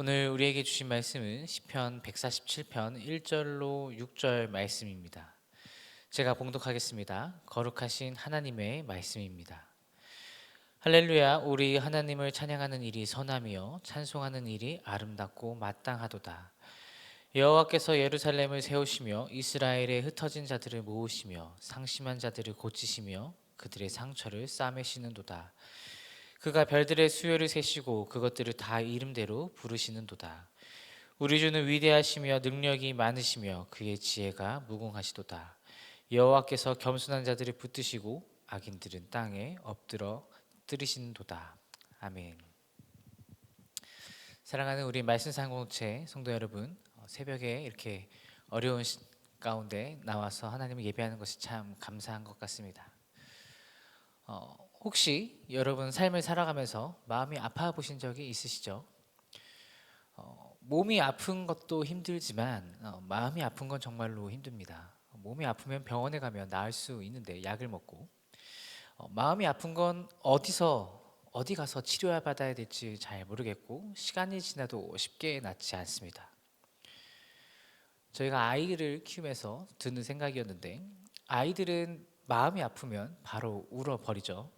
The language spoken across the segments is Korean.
오늘 우리에게 주신 말씀은 시편 147편 1절로 6절 말씀입니다. 제가 봉독하겠습니다. 거룩하신 하나님의 말씀입니다. 할렐루야, 우리 하나님을 찬양하는 일이 선함이요 찬송하는 일이 아름답고 마땅하도다. 여호와께서 예루살렘을 세우시며 이스라엘의 흩어진 자들을 모으시며 상심한 자들을 고치시며 그들의 상처를 싸매시는도다. 그가 별들의 수요를 세시고 그것들을 다 이름대로 부르시는도다. 우리 주는 위대하시며 능력이 많으시며 그의 지혜가 무궁하시도다. 여호와께서 겸손한 자들을 붙드시고 악인들은 땅에 엎드러 뜨리시는도다. 아멘. 사랑하는 우리 말씀상 공동체 성도 여러분, 새벽에 이렇게 어려운 가운데 나와서 하나님을 예배하는 것이 참 감사한 것 같습니다. 혹시 여러분 삶을 살아가면서 마음이 아파 보신 적이 있으시죠? 몸이 아픈 것도 힘들지만 마음이 아픈 건 정말로 힘듭니다. 몸이 아프면 병원에 가면 나을 수 있는데 약을 먹고, 마음이 아픈 건 어디 가서 치료받아야 될지 잘 모르겠고 시간이 지나도 쉽게 낫지 않습니다. 저희가 아이를 키우면서 드는 생각이었는데, 아이들은 마음이 아프면 바로 울어버리죠.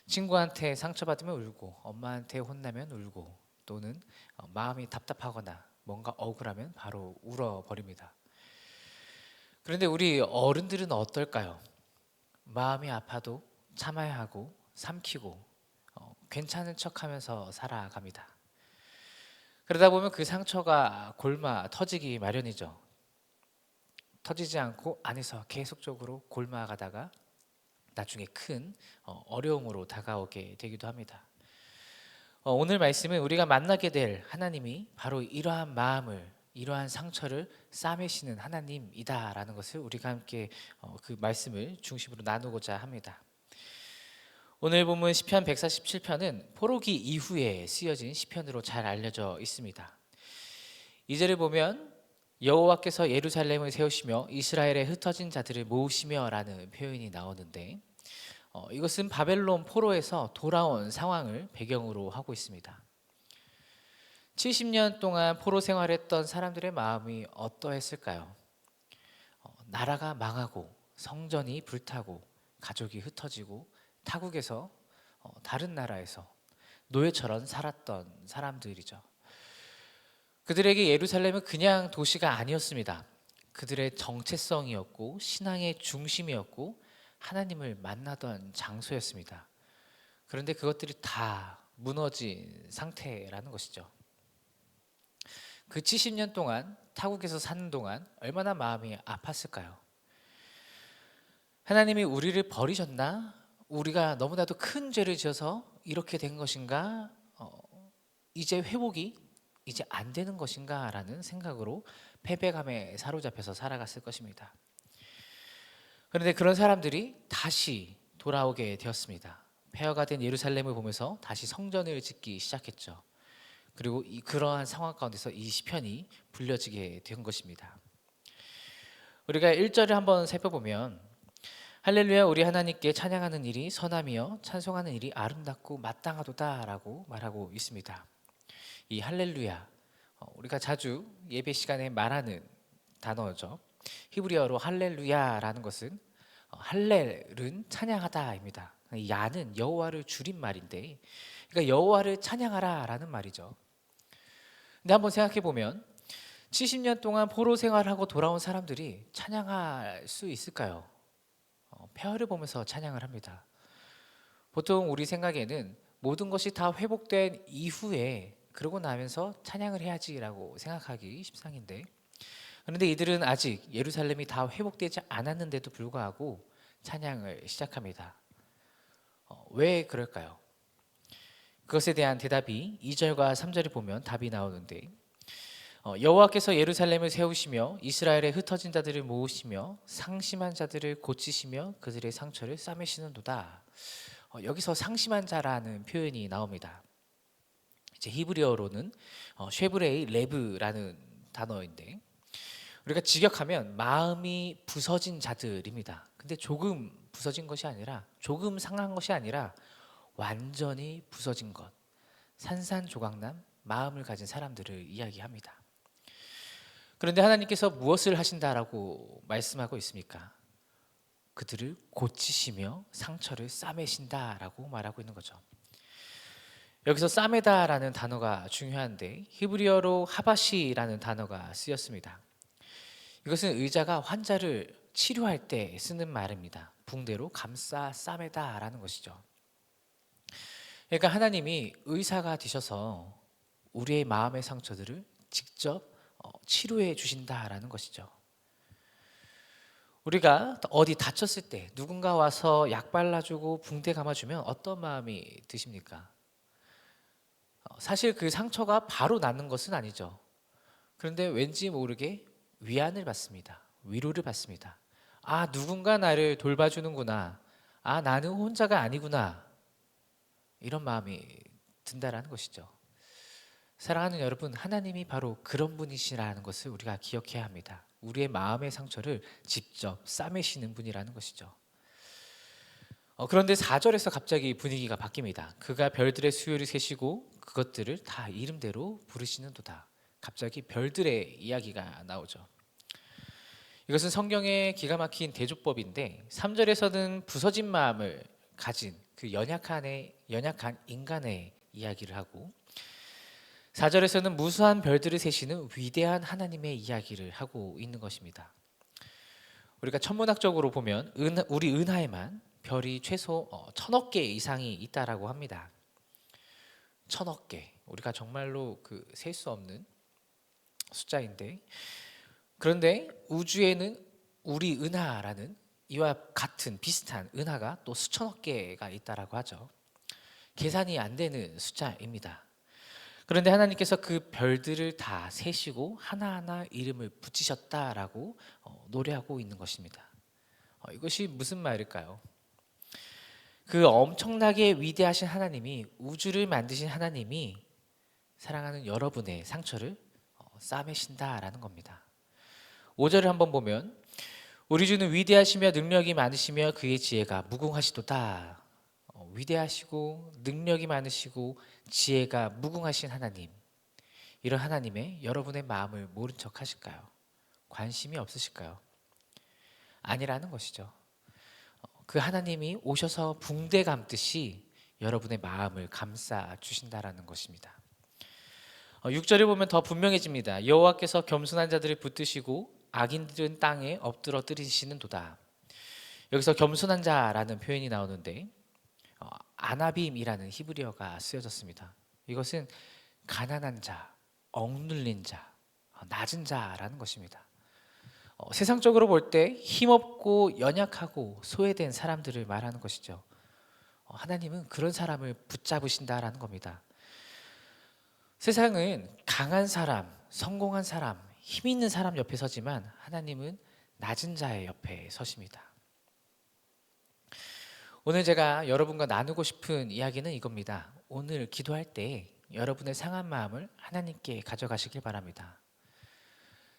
친구한테 상처받으면 울고, 엄마한테 혼나면 울고, 또는 마음이 답답하거나 뭔가 억울하면 바로 울어버립니다. 그런데 우리 어른들은 어떨까요? 마음이 아파도 참아야 하고 삼키고 괜찮은 척하면서 살아갑니다. 그러다 보면 그 상처가 골마 터지기 마련이죠. 터지지 않고 안에서 계속적으로 골마가다가 나중에 큰 어려움으로 다가오게 되기도 합니다. 오늘 말씀은 우리가 만나게 될 하나님이 바로 이러한 마음을, 이러한 상처를 싸매시는 하나님이다라는 것을 우리가 함께 그 말씀을 중심으로 나누고자 합니다. 오늘 본문 시편 147편은 포로기 이후에 쓰여진 시편으로 잘 알려져 있습니다. 2절을 보면 여호와께서 예루살렘을 세우시며 이스라엘의 흩어진 자들을 모으시며 라는 표현이 나오는데, 이것은 바벨론 포로에서 돌아온 상황을 배경으로 하고 있습니다. 70년 동안 포로 생활했던 사람들의 마음이 어떠했을까요? 나라가 망하고 성전이 불타고 가족이 흩어지고 타국에서 다른 나라에서 노예처럼 살았던 사람들이죠. 그들에게 예루살렘은 그냥 도시가 아니었습니다. 그들의 정체성이었고 신앙의 중심이었고 하나님을 만나던 장소였습니다. 그런데 그것들이 다 무너진 상태라는 것이죠. 그 70년 동안 타국에서 사는 동안 얼마나 마음이 아팠을까요? 하나님이 우리를 버리셨나? 우리가 너무나도 큰 죄를 지어서 이렇게 된 것인가? 이제 회복이 이제 안 되는 것인가? 라는 생각으로 패배감에 사로잡혀서 살아갔을 것입니다. 그런데 그런 사람들이 다시 돌아오게 되었습니다. 폐허가 된 예루살렘을 보면서 다시 성전을 짓기 시작했죠. 그리고 그러한 상황 가운데서 이 시편이 불려지게 된 것입니다. 우리가 1절을 한번 살펴보면 할렐루야, 우리 하나님께 찬양하는 일이 선함이요 찬송하는 일이 아름답고 마땅하도다 라고 말하고 있습니다. 이 할렐루야, 우리가 자주 예배 시간에 말하는 단어죠. 히브리어로 할렐루야라는 것은 할렐은 찬양하다입니다. 야는 여호와를 줄인 말인데, 그러니까 여호와를 찬양하라라는 말이죠. 근데 한번 생각해 보면 70년 동안 포로 생활하고 돌아온 사람들이 찬양할 수 있을까요? 폐허를 보면서 찬양을 합니다. 보통 우리 생각에는 모든 것이 다 회복된 이후에 그러고 나면서 찬양을 해야지라고 생각하기 십상인데, 그런데 이들은 아직 예루살렘이 다 회복되지 않았는데도 불구하고 찬양을 시작합니다. 왜 그럴까요? 그것에 대한 대답이 2절과 3절을 보면 답이 나오는데, 여호와께서 예루살렘을 세우시며 이스라엘의 흩어진 자들을 모으시며 상심한 자들을 고치시며 그들의 상처를 싸매시는도다. 여기서 상심한 자라는 표현이 나옵니다. 이제 히브리어로는 쉐브레이 레브라는 단어인데, 우리가 직역하면 마음이 부서진 자들입니다. 근데 조금 부서진 것이 아니라, 조금 상한 것이 아니라 완전히 부서진 것, 산산조각난 마음을 가진 사람들을 이야기합니다. 그런데 하나님께서 무엇을 하신다라고 말씀하고 있습니까? 그들을 고치시며 상처를 싸매신다라고 말하고 있는 거죠. 여기서 싸매다라는 단어가 중요한데 히브리어로 하바시라는 단어가 쓰였습니다. 이것은 의사가 환자를 치료할 때 쓰는 말입니다. 붕대로 감싸 싸매다라는 것이죠. 그러니까 하나님이 의사가 되셔서 우리의 마음의 상처들을 직접 치료해 주신다라는 것이죠. 우리가 어디 다쳤을 때 누군가 와서 약 발라주고 붕대 감아주면 어떤 마음이 드십니까? 사실 그 상처가 바로 낫는 것은 아니죠. 그런데 왠지 모르게 위안을 받습니다. 위로를 받습니다. 아, 누군가 나를 돌봐주는구나. 아, 나는 혼자가 아니구나. 이런 마음이 든다라는 것이죠. 사랑하는 여러분, 하나님이 바로 그런 분이시라는 것을 우리가 기억해야 합니다. 우리의 마음의 상처를 직접 싸매시는 분이라는 것이죠. 그런데 4절에서 갑자기 분위기가 바뀝니다. 그가 별들의 수요를 세시고 그것들을 다 이름대로 부르시는도다. 갑자기 별들의 이야기가 나오죠. 이것은 성경의 기가 막힌 대조법인데 3절에서는 부서진 마음을 가진 그 연약한 인간의 이야기를 하고 4절에서는 무수한 별들을 세시는 위대한 하나님의 이야기를 하고 있는 것입니다. 우리가 천문학적으로 보면 우리 은하에만 별이 최소 1000억 개 이상이 있다라고 합니다. 1000억 개. 우리가 정말로 셀 수 없는 숫자인데, 그런데 우주에는 우리 은하라는 이와 같은 비슷한 은하가 또 수천억 개가 있다라고 하죠. 계산이 안 되는 숫자입니다. 그런데 하나님께서 그 별들을 다 세시고 하나하나 이름을 붙이셨다라고 노래하고 있는 것입니다. 이것이 무슨 말일까요? 그 엄청나게 위대하신 하나님이, 우주를 만드신 하나님이 사랑하는 여러분의 상처를 싸매신다라는 겁니다. 5절을 한번 보면 우리 주는 위대하시며 능력이 많으시며 그의 지혜가 무궁하시도다. 위대하시고 능력이 많으시고 지혜가 무궁하신 하나님, 이런 하나님의 여러분의 마음을 모른 척 하실까요? 관심이 없으실까요? 아니라는 것이죠. 그 하나님이 오셔서 붕대 감듯이 여러분의 마음을 감싸 주신다라는 것입니다. 6절을 보면 더 분명해집니다. 여호와께서 겸손한 자들을 붙드시고 악인들은 땅에 엎드러 뜨리시는도다. 여기서 겸손한 자라는 표현이 나오는데 아나빔이라는 히브리어가 쓰여졌습니다. 이것은 가난한 자, 억눌린 자, 낮은 자라는 것입니다. 세상적으로 볼 때 힘없고 연약하고 소외된 사람들을 말하는 것이죠. 하나님은 그런 사람을 붙잡으신다라는 겁니다. 세상은 강한 사람, 성공한 사람, 힘 있는 사람 옆에 서지만 하나님은 낮은 자의 옆에 서십니다. 오늘 제가 여러분과 나누고 싶은 이야기는 이겁니다. 오늘 기도할 때 여러분의 상한 마음을 하나님께 가져가시길 바랍니다.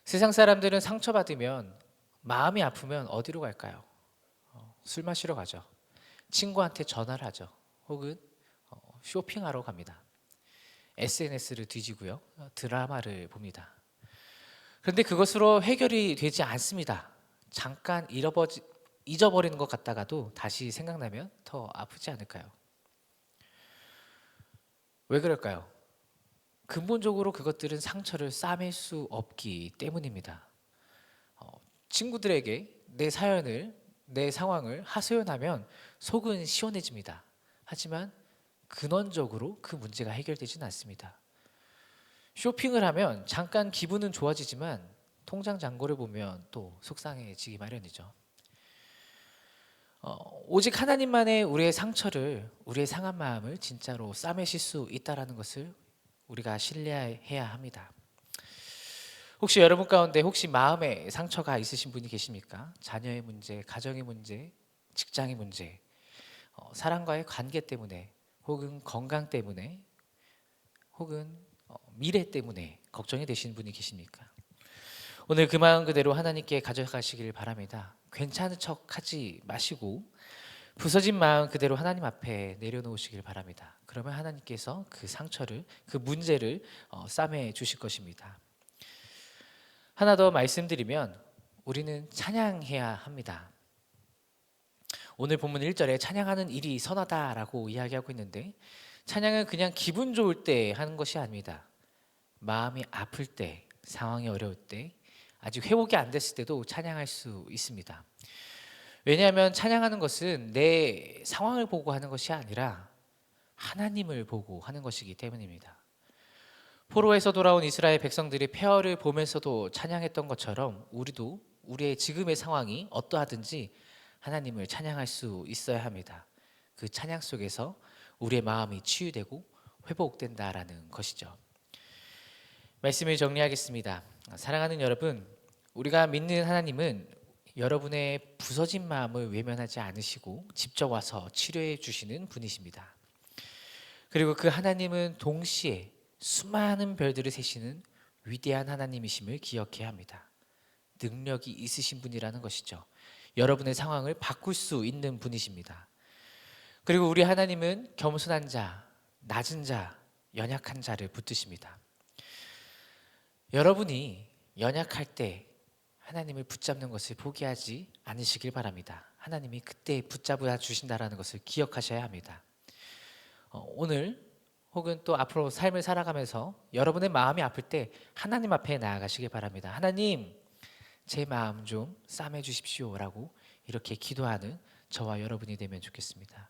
세상 사람들은 상처받으면, 마음이 아프면 어디로 갈까요? 술 마시러 가죠. 친구한테 전화를 하죠. 혹은 쇼핑하러 갑니다. SNS를 뒤지고요. 드라마를 봅니다. 그런데 그것으로 해결이 되지 않습니다. 잠깐 잊어버리는 것 같다가도 다시 생각나면 더 아프지 않을까요? 왜 그럴까요? 근본적으로 그것들은 상처를 싸맬 수 없기 때문입니다. 친구들에게 내 사연을, 내 상황을 하소연하면 속은 시원해집니다. 하지만 근원적으로 그 문제가 해결되지는 않습니다. 쇼핑을 하면 잠깐 기분은 좋아지지만 통장 잔고를 보면 또 속상해지기 마련이죠. 오직 하나님만의 우리의 상처를, 우리의 상한 마음을 진짜로 싸매실 수 있다는 것을 우리가 신뢰해야 합니다. 혹시 여러분 가운데 혹시 마음에 상처가 있으신 분이 계십니까? 자녀의 문제, 가정의 문제, 직장의 문제, 사람과의 관계 때문에, 혹은 건강 때문에, 혹은 미래 때문에 걱정이 되시는 분이 계십니까? 오늘 그 마음 그대로 하나님께 가져가시길 바랍니다. 괜찮은 척 하지 마시고 부서진 마음 그대로 하나님 앞에 내려놓으시길 바랍니다. 그러면 하나님께서 그 상처를, 그 문제를 싸매 주실 것입니다. 하나 더 말씀드리면 우리는 찬양해야 합니다. 오늘 본문 1절에 찬양하는 일이 선하다라고 이야기하고 있는데, 찬양은 그냥 기분 좋을 때 하는 것이 아닙니다. 마음이 아플 때, 상황이 어려울 때, 아직 회복이 안 됐을 때도 찬양할 수 있습니다. 왜냐하면 찬양하는 것은 내 상황을 보고 하는 것이 아니라 하나님을 보고 하는 것이기 때문입니다. 포로에서 돌아온 이스라엘 백성들이 폐허를 보면서도 찬양했던 것처럼 우리도 우리의 지금의 상황이 어떠하든지 하나님을 찬양할 수 있어야 합니다. 그 찬양 속에서 우리의 마음이 치유되고 회복된다라는 것이죠. 말씀을 정리하겠습니다. 사랑하는 여러분, 우리가 믿는 하나님은 여러분의 부서진 마음을 외면하지 않으시고 직접 와서 치료해 주시는 분이십니다. 그리고 그 하나님은 동시에 수많은 별들을 세시는 위대한 하나님이심을 기억해야 합니다. 능력이 있으신 분이라는 것이죠. 여러분의 상황을 바꿀 수 있는 분이십니다. 그리고 우리 하나님은 겸손한 자, 낮은 자, 연약한 자를 붙드십니다. 여러분이 연약할 때 하나님을 붙잡는 것을 포기하지 않으시길 바랍니다. 하나님이 그때 붙잡아 주신다라는 것을 기억하셔야 합니다. 오늘 혹은 또 앞으로 삶을 살아가면서 여러분의 마음이 아플 때 하나님 앞에 나아가시길 바랍니다. 하나님, 제 마음 좀 싸매 주십시오라고 이렇게 기도하는 저와 여러분이 되면 좋겠습니다.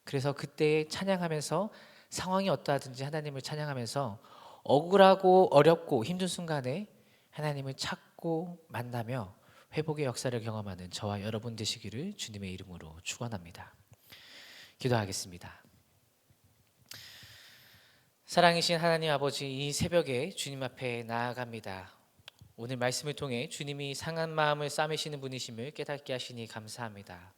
그래서 그때 찬양하면서 상황이 어떠하든지 하나님을 찬양하면서 억울하고 어렵고 힘든 순간에 하나님을 찾고 만나며 회복의 역사를 경험하는 저와 여러분 되시기를 주님의 이름으로 축원합니다. 기도하겠습니다. 사랑이신 하나님 아버지, 이 새벽에 주님 앞에 나아갑니다. 오늘 말씀을 통해 주님이 상한 마음을 싸매시는 분이심을 깨닫게 하시니 감사합니다.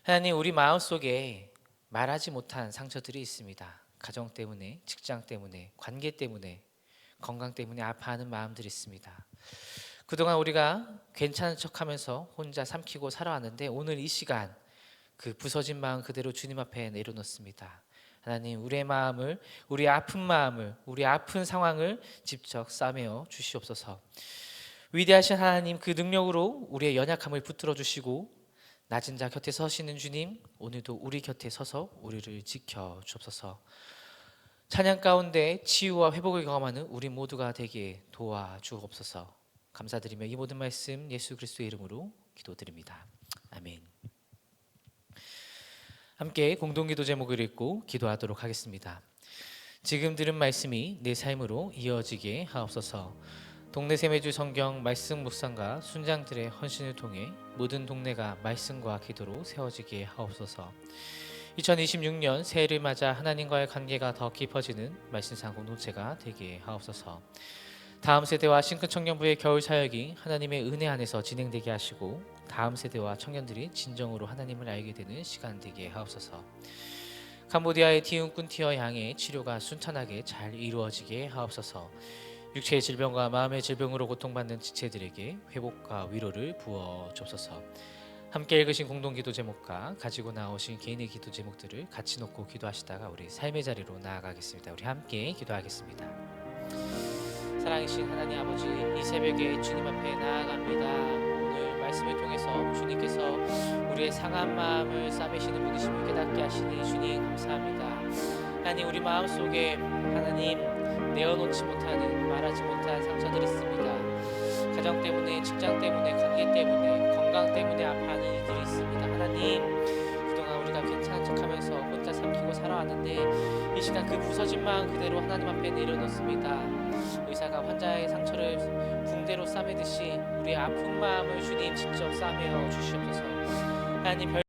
하나님, 우리 마음속에 말하지 못한 상처들이 있습니다. 가정 때문에, 직장 때문에, 관계 때문에, 건강 때문에 아파하는 마음들이 있습니다. 그동안 우리가 괜찮은 척하면서 혼자 삼키고 살아왔는데 오늘 이 시간 그 부서진 마음 그대로 주님 앞에 내려놓습니다. 하나님, 우리의 마음을, 우리의 아픈 마음을, 우리의 아픈 상황을 직접 싸매어 주시옵소서. 위대하신 하나님, 그 능력으로 우리의 연약함을 붙들어 주시고 낮은 자 곁에 서시는 주님, 오늘도 우리 곁에 서서 우리를 지켜 주옵소서. 찬양 가운데 치유와 회복을 경험하는 우리 모두가 되게 도와주옵소서. 감사드리며 이 모든 말씀 예수 그리스도의 이름으로 기도드립니다. 아멘. 함께 공동기도 제목을 읽고 기도하도록 하겠습니다. 지금 들은 말씀이 내 삶으로 이어지게 하옵소서. 동네 세매주 성경 말씀 묵상과 순장들의 헌신을 통해 모든 동네가 말씀과 기도로 세워지게 하옵소서. 2026년 새해를 맞아 하나님과의 관계가 더 깊어지는 말씀상 공동체가 되게 하옵소서. 다음 세대와 싱큰 청년부의 겨울 사역이 하나님의 은혜 안에서 진행되게 하시고 다음 세대와 청년들이 진정으로 하나님을 알게 되는 시간 되게 하옵소서. 캄보디아의 티움꾼티어 양의 치료가 순탄하게 잘 이루어지게 하옵소서. 육체의 질병과 마음의 질병으로 고통받는 지체들에게 회복과 위로를 부어 주옵소서. 함께 읽으신 공동기도 제목과 가지고 나오신 개인의 기도 제목들을 같이 놓고 기도하시다가 우리 삶의 자리로 나아가겠습니다. 우리 함께 기도하겠습니다. 사랑이신 하나님 아버지, 이 새벽에 주님 앞에 나아갑니다. 오늘 말씀을 통해서 주님께서 우리의 상한 마음을 싸매시는 분이심을 깨닫게 하시니 주님 감사합니다. 하나님, 우리 마음속에 하나님 내어놓지 못하는, 말하지 못한 상처들이 있습니다. 가정 때문에, 직장 때문에, 관계 때문에, 건강 때문에 아파하는 이들이 있습니다. 하나님, 그동안 우리가 괜찮은 척하면서 혼자 삼키고 살아왔는데 이 시간 그 부서진 마음 그대로 하나님 앞에 내려놓습니다. 의사가 환자의 상처를 붕대로 싸매듯이 우리의 아픈 마음을 주님 직접 싸매어 주시옵소서. 하나님,